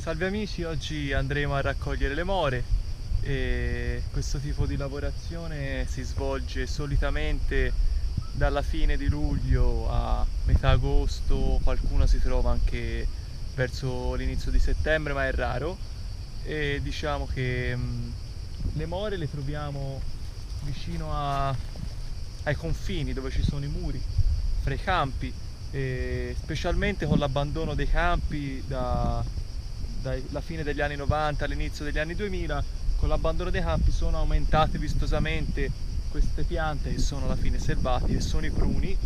Salve amici, oggi andremo a raccogliere le more e questo tipo di lavorazione si svolge solitamente dalla fine di luglio a metà agosto, qualcuno si trova anche verso l'inizio di settembre, ma è raro. E diciamo che le more le troviamo vicino ai confini dove ci sono i muri, fra i campi, e specialmente con l'abbandono dei campi dalla fine degli anni 90 all'inizio degli anni 2000. Con l'abbandono dei campi sono aumentate vistosamente queste piante che sono alla fine selvatiche, sono i pruni,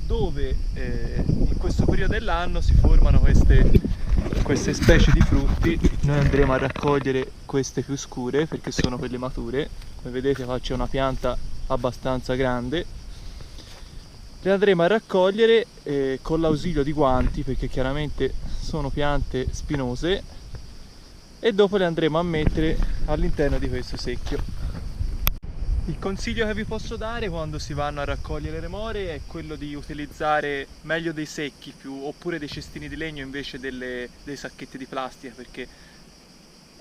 dove in questo periodo dell'anno si formano queste specie di frutti. Noi andremo a raccogliere queste più scure perché sono quelle mature. Come vedete qua c'è una pianta abbastanza grande. Le andremo a raccogliere con l'ausilio di guanti, perché chiaramente sono piante spinose, e dopo le andremo a mettere all'interno di questo secchio. Il consiglio che vi posso dare quando si vanno a raccogliere le more è quello di utilizzare meglio dei secchi oppure dei cestini di legno invece dei sacchetti di plastica, perché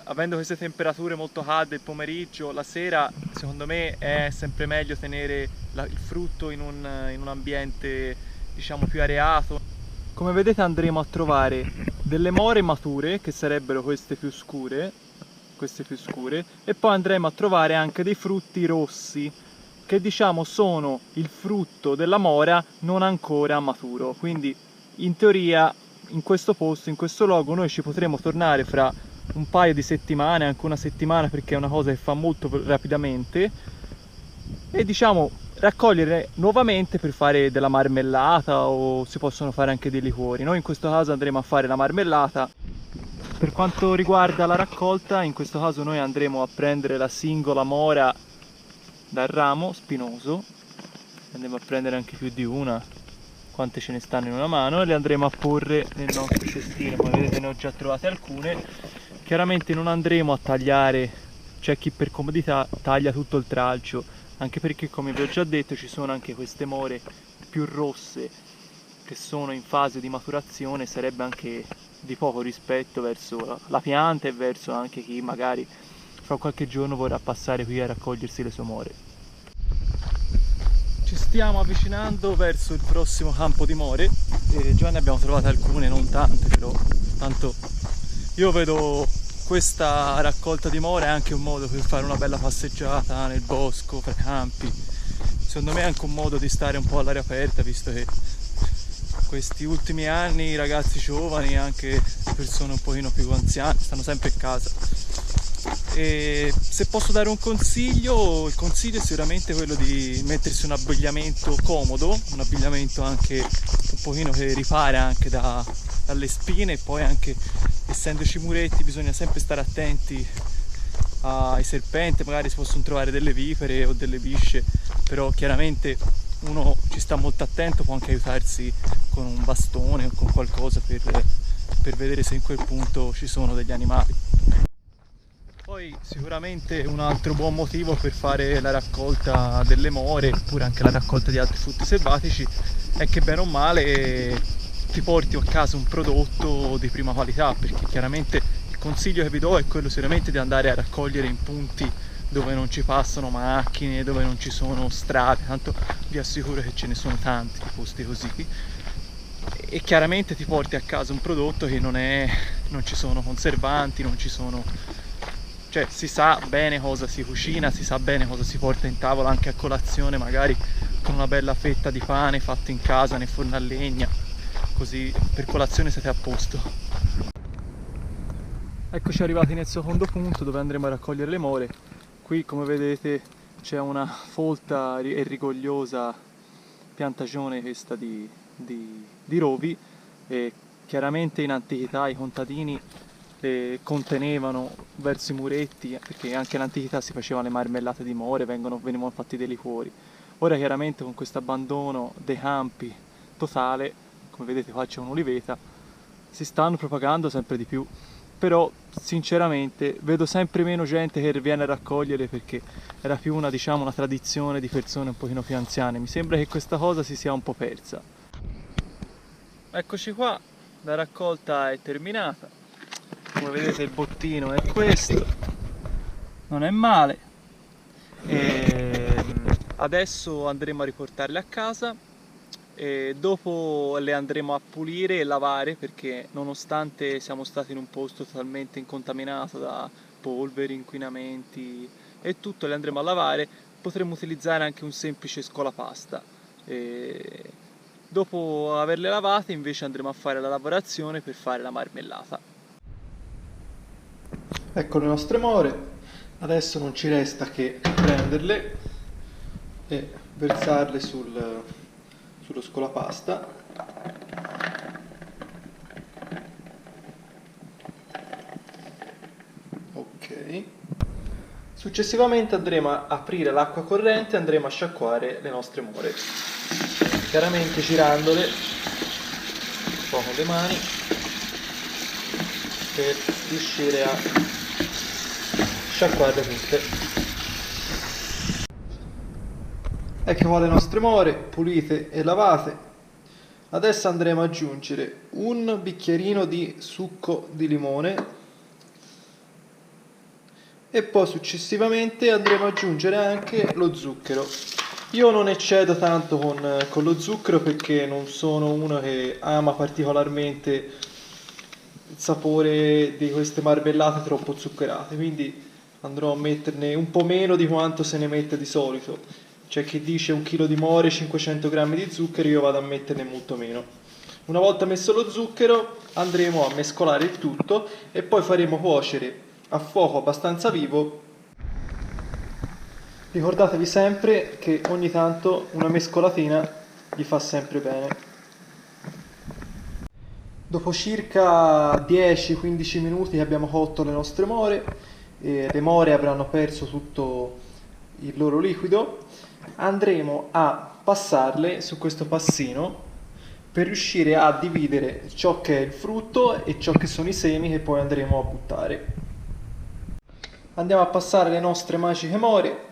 avendo queste temperature molto calde il pomeriggio, la sera secondo me è sempre meglio tenere il frutto in un ambiente diciamo più areato. Come vedete andremo a trovare delle more mature, che sarebbero queste più scure, e poi andremo a trovare anche dei frutti rossi, che diciamo sono il frutto della mora non ancora maturo. Quindi in teoria in questo posto, in questo luogo, noi ci potremo tornare fra un paio di settimane, anche una settimana, perché è una cosa che fa molto rapidamente, e diciamo raccogliere nuovamente per fare della marmellata, o si possono fare anche dei liquori. Noi in questo caso andremo a fare la marmellata. Per quanto riguarda la raccolta, in questo caso noi andremo a prendere la singola mora dal ramo spinoso, andremo a prendere anche più di una, quante ce ne stanno in una mano, e le andremo a porre nel nostro cestino. Come vedete ne ho già trovate alcune. Chiaramente non andremo a tagliare, c'è chi per comodità taglia tutto il tralcio, anche perché come vi ho già detto ci sono anche queste more più rosse che sono in fase di maturazione. Sarebbe anche di poco rispetto verso la pianta e verso anche chi magari fra qualche giorno vorrà passare qui a raccogliersi le sue more. Ci stiamo avvicinando verso il prossimo campo di more e già ne abbiamo trovate alcune, non tante, però tanto io vedo questa raccolta di more è anche un modo per fare una bella passeggiata nel bosco, fra campi. Secondo me è anche un modo di stare un po' all'aria aperta, visto che questi ultimi anni i ragazzi giovani e anche persone un pochino più anziane stanno sempre in casa. E se posso dare un consiglio, il consiglio è sicuramente quello di mettersi un abbigliamento comodo, un abbigliamento anche un pochino che ripara anche dalle spine, e poi anche essendoci muretti bisogna sempre stare attenti ai serpenti. Magari si possono trovare delle vipere o delle bisce, però chiaramente uno ci sta molto attento, può anche aiutarsi con un bastone o con qualcosa per vedere se in quel punto ci sono degli animali. Poi sicuramente un altro buon motivo per fare la raccolta delle more, oppure anche la raccolta di altri frutti selvatici, è che bene o male ti porti a casa un prodotto di prima qualità, perché chiaramente il consiglio che vi do è quello sicuramente di andare a raccogliere in punti dove non ci passano macchine, dove non ci sono strade, tanto vi assicuro che ce ne sono tanti di posti così, e chiaramente ti porti a casa un prodotto che non ci sono conservanti, cioè si sa bene cosa si cucina, si sa bene cosa si porta in tavola anche a colazione, magari con una bella fetta di pane fatto in casa nel forno a legna, così per colazione siete a posto. Eccoci arrivati nel secondo punto dove andremo a raccogliere le more. Qui come vedete c'è una folta e rigogliosa piantagione questa di rovi, e chiaramente in antichità i contadini le contenevano verso i muretti, perché anche in antichità si facevano le marmellate di more, venivano fatti dei liquori. Ora chiaramente con questo abbandono dei campi totale, come vedete qua c'è un'oliveta, si stanno propagando sempre di più. Però sinceramente vedo sempre meno gente che viene a raccogliere, perché era più una tradizione di persone un pochino più anziane. Mi sembra che questa cosa si sia un po' persa. Eccoci qua, la raccolta è terminata. come vedete il bottino è questo, non è male. E adesso andremo a riportarle a casa e dopo le andremo a pulire e lavare, perché nonostante siamo stati in un posto totalmente incontaminato da polveri, inquinamenti e tutto, le andremo a lavare. Potremo utilizzare anche un semplice scolapasta. E dopo averle lavate invece andremo a fare la lavorazione per fare la marmellata. Ecco le nostre more, adesso non ci resta che prenderle e versarle sullo scolapasta. Ok. Successivamente andremo a aprire l'acqua corrente e andremo a sciacquare le nostre more, chiaramente girandole un po' con le mani per riuscire a sciacquarle tutte. Ecco qua le nostre more pulite e lavate. Adesso andremo ad aggiungere un bicchierino di succo di limone e poi successivamente andremo ad aggiungere anche lo zucchero. Io non eccedo tanto con lo zucchero perché non sono uno che ama particolarmente il sapore di queste marmellate troppo zuccherate, quindi andrò a metterne un po' meno di quanto se ne mette di solito. C'è chi dice 1 chilo di more, 500 grammi di zucchero, io vado a metterne molto meno. Una volta messo lo zucchero andremo a mescolare il tutto e poi faremo cuocere a fuoco abbastanza vivo. Ricordatevi sempre che ogni tanto una mescolatina gli fa sempre bene. Dopo circa 10-15 minuti che abbiamo cotto le nostre more, le more avranno perso tutto il loro liquido, andremo a passarle su questo passino per riuscire a dividere ciò che è il frutto e ciò che sono i semi che poi andremo a buttare. Andiamo a passare le nostre magiche more,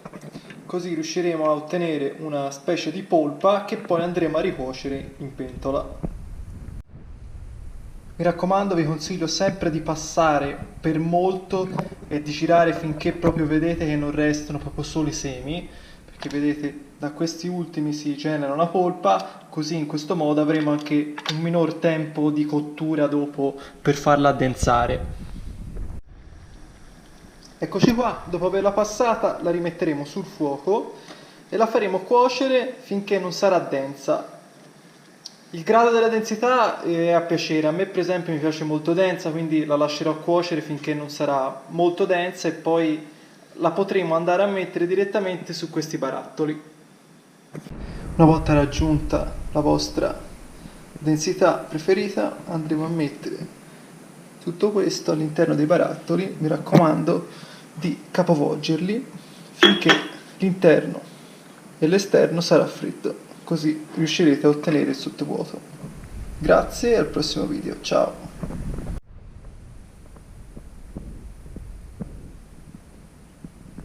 così riusciremo a ottenere una specie di polpa che poi andremo a ricuocere in pentola. Mi raccomando, vi consiglio sempre di passare per molto e di girare finché proprio vedete che non restano proprio solo i semi, perché vedete da questi ultimi si genera una polpa, così in questo modo avremo anche un minor tempo di cottura dopo per farla addensare. Eccoci qua, dopo averla passata la rimetteremo sul fuoco e la faremo cuocere finché non sarà densa. Il grado della densità è a piacere, a me per esempio mi piace molto densa, quindi la lascerò cuocere finché non sarà molto densa e poi la potremo andare a mettere direttamente su questi barattoli. Una volta raggiunta la vostra densità preferita andremo a mettere tutto questo all'interno dei barattoli, mi raccomando di capovolgerli finché l'interno e l'esterno sarà fritto, così riuscirete a ottenere il sottovuoto. Grazie e al prossimo video, ciao!